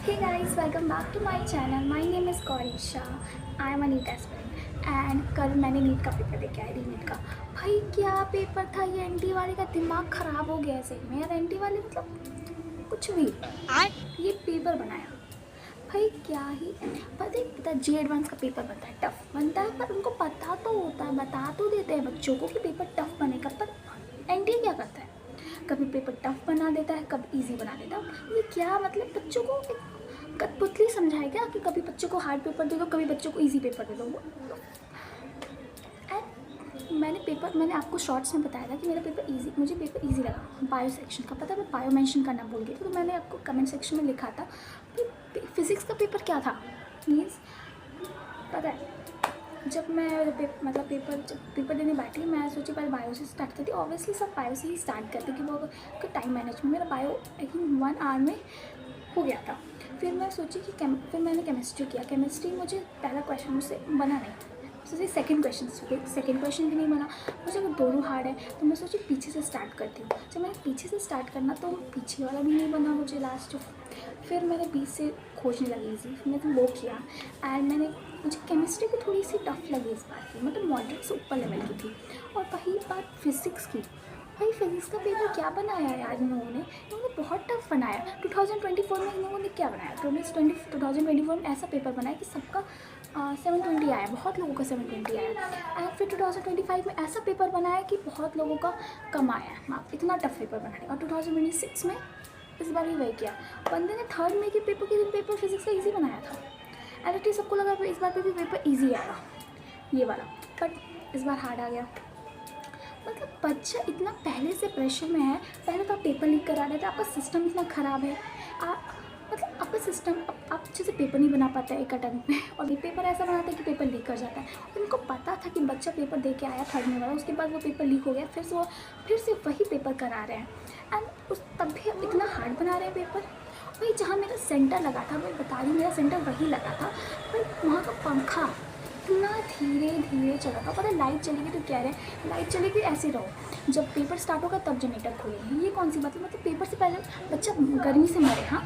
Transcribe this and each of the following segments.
Hey guys, welcome back to my channel. My name is Gauri Shah. I am a NEET aspirant and कल मैंने NEET का paper देके आई NEET का। भाई क्या पेपर था ये, एनटी वाले का दिमाग ख़राब हो गया ऐसे में यार। एनटी वाले मतलब कुछ भी ये पेपर बनाया भाई, क्या ही पता जी एडवांस का पेपर बनता है, टफ बनता है, पर उनको पता तो होता है, बता तो देते हैं बच्चों को कि पेपर टफ बनेगा। पर एनटी क्या करता है, कभी पेपर टफ बना देता है, कभी इजी बना देता है। ये क्या मतलब, बच्चों को एक कठपुतली समझाए क्या कि कभी बच्चों को हार्ड पेपर दे दो, कभी बच्चों को इजी पेपर दे दो। एंड मैंने आपको शॉर्ट्स में बताया था कि मेरा पेपर इजी, मुझे पेपर इजी लगा बायो सेक्शन का। पता है मैं बायो मेंशन करना भूल गई थी, तो मैंने आपको कमेंट सेक्शन में लिखा था कि फिज़िक्स का पेपर क्या था। मीन्स पता है जब मैं जब पेपर देने बैठी, मैं सोची पहले बायो से स्टार्ट करती। ऑब्वियसली सब बायो से ही स्टार्ट करते कि वो टाइम मैनेजमेंट, मेरा बायो आई थिंक 1 आवर में हो गया था। फिर मैं सोची कि फिर मैंने केमिस्ट्री किया। केमिस्ट्री मुझे पहला क्वेश्चन मुझसे बना नहीं, सोची सेकंड क्वेश्चन भी नहीं बना। मुझे वो दोनों हार्ड है, तो मैं सोची पीछे से स्टार्ट करती हूँ। जब मैंने पीछे से स्टार्ट करना तो पीछे वाला भी नहीं बना मुझे लास्ट। फिर मैंने बीच से खोजने लगी इजी, फिर मैंने वो किया। एंड मुझे केमिस्ट्री भी थोड़ी सी टफ लगी इस बार की, मतलब मॉडरेट से ऊपर लेवल की थी। और वही बात फिज़िक्स की, भाई फिज़िक्स का पेपर क्या बनाया यार इन्होंने बहुत टफ बनाया। 2024 में इन लोगों ने क्या बनाया, 2024 में ऐसा पेपर बनाया कि सबका 720 आया, बहुत लोगों का 720 आया। एंड फिर 2025 में ऐसा पेपर बनाया कि बहुत लोगों का कम आया मार्क्स। इतना टफ पेपर बनाया। और 2026 में इस बार भी वही किया। बंदे ने 3rd मई के पेपर के दिन पेपर फिज़िक्स का ईजी बनाया था। एंड सबको लगा इस बार पे भी पेपर ईजी आएगा ये वाला, बट इस बार हार्ड आ गया। मतलब बच्चा इतना पहले से प्रेशर में है। पहले तो आप पेपर लीक करा रहे थे, आपका सिस्टम इतना ख़राब है। मतलब आपका सिस्टम, आप अच्छे से पेपर नहीं बना पाते एक अटैम्प्ट में, और ये पेपर ऐसा बनाता है कि पेपर लीक कर जाता है। उनको पता था कि बच्चा पेपर दे के आया 3rd में वाला, उसके बाद वो पेपर लीक हो गया, फिर से वही पेपर करा रहे हैं। एंड तब भी अब इतना हार्ड बना रहे हैं पेपर। भाई जहाँ मेरा सेंटर लगा था, मैं बता रही, मेरा सेंटर वही लगा था, भाई वहाँ का पंखा इतना धीरे धीरे चला था। पता है लाइट चलेगी तो कह रहे हैं लाइट चलेगी ऐसे रहो, जब पेपर स्टार्ट होगा तब जनरेटर खोलेंगे। ये कौन सी बात है, मतलब पेपर से पहले बच्चा गर्मी से मरे। हाँ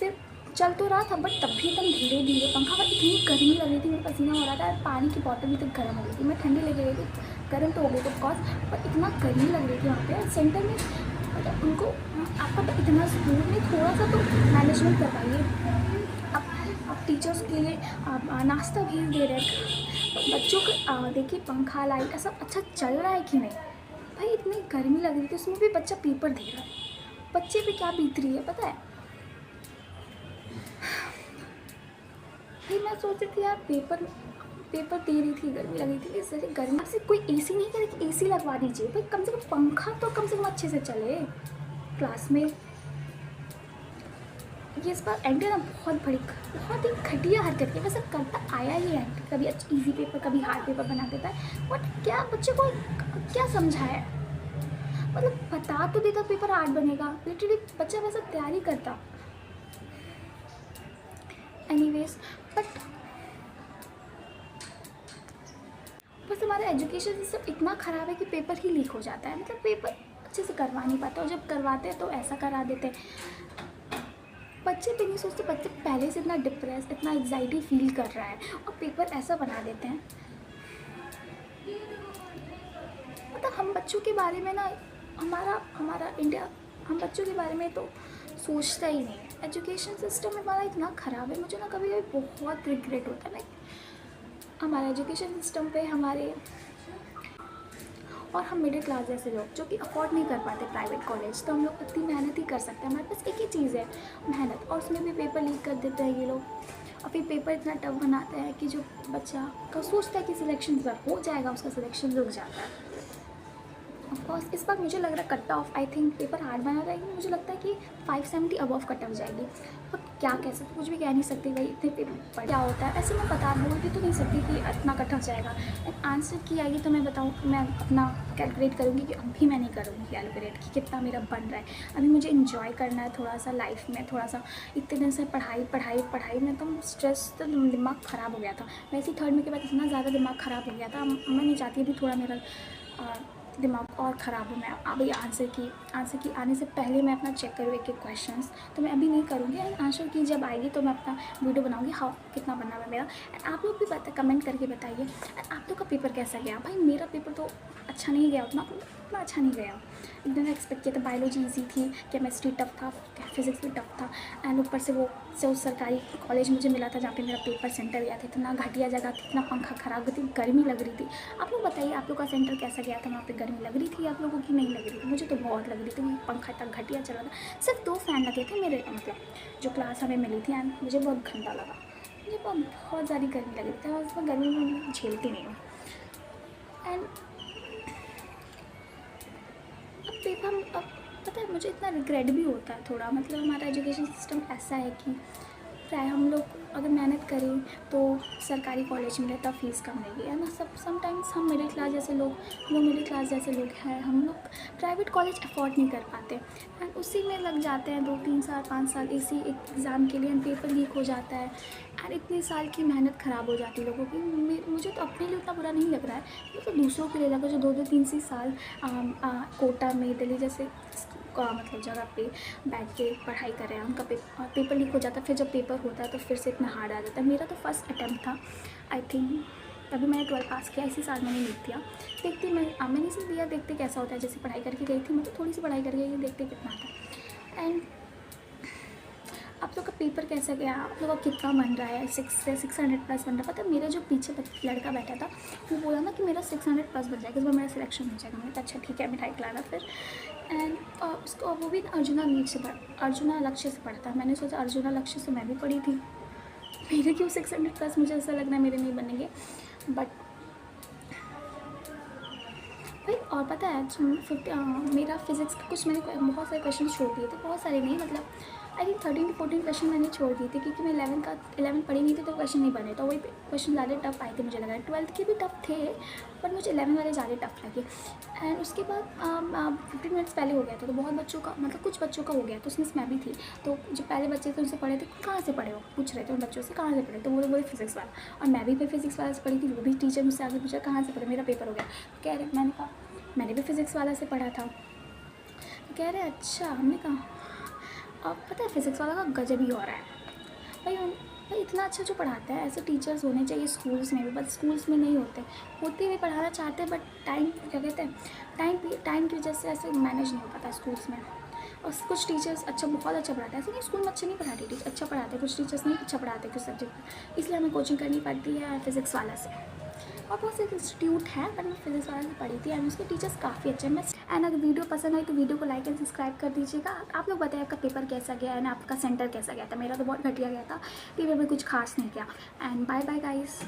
फिर चल तो रहा था, बट तब भी एकदम धीरे धीरे पंखा पर। इतनी गर्मी लग रही थी, मेरा पसीना हो रहा था, पानी की बॉटल भी तक गर्म हो गई थी। मैं ठंडी लग रही थी, गर्म तो हो गई थी ऑफकोर्स, पर इतना गर्मी लग रही थी वहाँ पे सेंटर में। मतलब उनको आपका तो इतना दूर में थोड़ा सा तो मैनेजमेंट करवाइए। आप टीचर्स के लिए आप नाश्ता भी दे रहे हैं बच्चों को। देखिए पंखा लाइट ऐसा अच्छा चल रहा है कि नहीं। भाई इतनी गर्मी लग रही थी, उसमें भी बच्चा पेपर दे रहा है। बच्चे पे क्या बीत रही है पता है। भाई मैं सोच रही थी यार पेपर दे रही थी, गर्मी लग रही थी, इस तरह गर्मी से कोई एसी नहीं करे कि एसी लगवा दीजिए। भाई कम से कम पंखा तो कम से कम अच्छे से चले क्लास में। ये इस बार एंटी ना बहुत ही घटिया हरकत की। वैसे करता आया ही है, कभी अच्छा इजी पेपर कभी हार्ड पेपर बना देता है, बट क्या बच्चे को क्या समझाया। मतलब बता तो देता पेपर हार्ड बनेगा, लिटरली बच्चा वैसा तैयारी करता। एनीवेज बट बस हमारा एजुकेशन सिस्टम इतना ख़राब है कि पेपर ही लीक हो जाता है। मतलब पेपर अच्छे से करवा नहीं पाता, और जब करवाते हैं तो ऐसा करा देते हैं। बच्चे पे नहीं सोचते, बच्चे पहले से इतना डिप्रेस, इतना एग्जाइटी फील कर रहा है, और पेपर ऐसा बना देते हैं। मतलब हम बच्चों के बारे में ना, हमारा इंडिया हम बच्चों के बारे में तो सोचता ही नहीं है। एजुकेशन सिस्टम हमारा इतना ख़राब है, मुझे ना कभी कभी बहुत रिग्रेट होता है ना हमारे एजुकेशन सिस्टम पे हमारे। और हम मिडिल क्लास जैसे लोग जो कि अफोर्ड नहीं कर पाते प्राइवेट कॉलेज, तो हम लोग इतनी मेहनत ही कर सकते हैं। हमारे पास एक ही चीज़ है, मेहनत, और उसमें भी पेपर लीक कर देते हैं ये लोग। और फिर पेपर इतना टफ बनाते हैं कि जो बच्चा का सोचता है कि सिलेक्शन पर हो जाएगा, उसका सिलेक्शन रुक जाता है। ऑफकोर्स इस बार मुझे लग रहा है cut off, I think paper hard बना रहेगी। मुझे लगता है कि 570 अबव कट ऑफ जाएगी। बट क्या कह सकते, कुछ भी कह नहीं सकती भाई, इतने पेपर क्या होता है ऐसे। मैं बोल भी तो नहीं सकती कि इतना कट ऑफ जाएगा। एंड आंसर की आएगी तो मैं बताऊँ, मैं अपना कैलकुलेट करूँगी कि अभी मैं नहीं करूँगी कैलकुलेट कि कितना मेरा बन रहा है। अभी मुझे इन्जॉय करना है थोड़ा सा लाइफ में, थोड़ा सा। इतने दिन से पढ़ाई में तो स्ट्रेस, तो दिमाग ख़राब हो गया था। वैसे ही 3rd में के बाद इतना ज़्यादा दिमाग ख़राब हो गया था। मैं नहीं चाहती अभी थोड़ा मेरा दिमाग और ख़राब हो। मैं अभी आंसर की आंसर की आने से पहले मैं अपना चेक करूँ एक एक क्वेश्चंस, तो मैं अभी नहीं करूँगी। एंड आंसर की जब आएगी तो मैं अपना वीडियो बनाऊँगी हाँ कितना बनना है मेरा। एंड आप लोग भी कमेंट करके बताइए एंड आप लोग का पेपर कैसा गया। भाई मेरा पेपर तो अच्छा नहीं गया, उतना अच्छा नहीं गया। एकदम एक्सपेक्ट किया था, बायोलॉजी ईजी थी, केमिस्ट्री टफ था, फिजिक्स भी टफ था। एंड ऊपर से वो सरकारी कॉलेज मुझे मिला था जहाँ पे मेरा पेपर सेंटर गया था। इतना घटिया जगह थी, इतना पंखा खराब थी, गर्मी लग रही थी। आप लोग बताइए आप लोग का सेंटर कैसा गया था, वहाँ पे गर्मी लग रही थी आप लोगों की नहीं लग रही थी? मुझे तो बहुत लग रही थी, पंखा इतना घटिया चला था। सिर्फ 2 फैन लगे थे मेरे, मतलब जो क्लास हमें मिली थी। एंड मुझे बहुत गंदा लगा, मुझे बहुत ज़्यादा गर्मी लग रही थी, उसमें गर्मी में झेलती नहीं हूँ। एंड अब पेपर अब पता है मुझे इतना रिग्रेट भी होता है थोड़ा, मतलब हमारा एजुकेशन सिस्टम ऐसा है कि प्राय हम लोग अगर मेहनत करें तो सरकारी कॉलेज में तब फीस कम रहेगी, है ना। समटाइम्स हम मिडिल क्लास जैसे लोग मिडिल क्लास जैसे लोग हैं, हम लोग प्राइवेट कॉलेज अफोर्ड नहीं कर पाते एंड उसी में लग जाते हैं 2-3 साल 5 साल इसी एग्ज़ाम के लिए। एंड पेपर लीक हो जाता है एंड इतने साल की मेहनत ख़राब हो जाती है लोगों की। मुझे तो अपने लिए उतना बुरा नहीं लग रहा है, ये तो दूसरों के लिए लगा जो 2-3 साल कोटा में दिल्ली जैसे मतलब जगह पे बैठ के पढ़ाई कर रहे हैं, उनका पेपर लीक हो जाता है। फिर जब पेपर होता है तो फिर से इतना हार्ड आ जाता है। मेरा तो फर्स्ट अटैम्प्ट था आई थिंक, तभी मैंने 12 पास किया, इसी साल मैंने नीट दिया। देखती मैंने इसे दिया, देखते कैसा होता है। जैसे पढ़ाई करके गई थी मैं, तो थोड़ी सी पढ़ाई करके गई, देखते कितना आता है। एंड आप लोग का पेपर कैसा गया, आप लोग का कितना बन रहा है? 600 प्लस बन रहा है। पता है मेरा जो पीछे लड़का बैठा था वो बोला ना कि मेरा 600 प्लस बन जाएगा, इस बार मेरा सिलेक्शन हो जाएगा। मैंने कहा अच्छा ठीक है, मिठाई खिलाना फिर। एंड उसको वो भी अर्जुना अर्जुना लक्ष्य से पढ़ा था। मैंने सोचा अर्जुना लक्ष्य से मैं भी पढ़ी थी, मेरे क्यों 600 प्लस, मुझे ऐसा लग रहा है मेरे नहीं बनेंगे। बट भाई और पता है मेरा फिज़िक्स का कुछ मैंने बहुत सारे क्वेश्चन छोड़ दिए थे, बहुत सारे नहीं, मतलब आई थिंक 13-14 क्वेश्चन मैंने छोड़ दिए थे क्योंकि मैं 11 पढ़ी नहीं थी तो क्वेश्चन नहीं बने, तो वही क्वेश्चन ज़्यादा टफ आए थे मुझे लगा। 12th के भी टफ थे बट मुझे 11 वाले ज़्यादा टफ लगे। एंड उसके बाद 15 मिनट्स पहले हो गया था, तो बहुत बच्चों का मतलब कुछ बच्चों का हो गया, तो उसमें से मैं भी थी। तो जो पहले बच्चे थे उनसे पढ़े थे कहाँ से पढ़े हो, पूछ रहे थे उन बच्चों से कहाँ से पढ़े, तो वो बोले फिजिक्स वाला। और मैं भी फिजिक्स वाला से पढ़ी थी, वो भी टीचर मुझसे आगे पूछा कहाँ से पढ़े, मेरा पेपर हो गया। कह रहे, मैंने कहा मैंने भी फिज़िक्स वाला से पढ़ा था। कह रहे अच्छा। हमने कहा अब पता है फिज़िक्स वाला का गजब ही हो रहा है भाई इतना अच्छा जो पढ़ाता है, ऐसे टीचर्स होने चाहिए स्कूल्स में भी, बट स्कूल्स में नहीं होते हुए पढ़ाना चाहते हैं बट टाइम क्या कहते हैं टाइम की वजह से ऐसे मैनेज नहीं हो पाता स्कूल्स में। और कुछ टीचर्स बहुत अच्छा पढ़ाते हैं, ऐसे नहीं स्कूल में अच्छे नहीं पढ़ाते टीचर, अच्छा पढ़ाते हैं, कुछ टीचर्स नहीं अच्छा पढ़ाते कुछ सब्जेक्ट, इसलिए हमें कोचिंग करनी पड़ती है फिज़िक्स वाला से। और बहुत से इंस्टीट्यूट है बट मैं फिजिक्स वाला से पढ़ी थी एंड उसके टीचर्स काफ़ी अच्छे हैं। मैं एंड अगर वीडियो पसंद आई तो वीडियो को लाइक एंड सब्सक्राइब कर दीजिएगा। आप लोग बताइए आपका पेपर कैसा गया एंड आपका सेंटर कैसा गया था। मेरा तो बहुत घटिया गया था, पेपर में कुछ खास नहीं किया। And bye bye guys.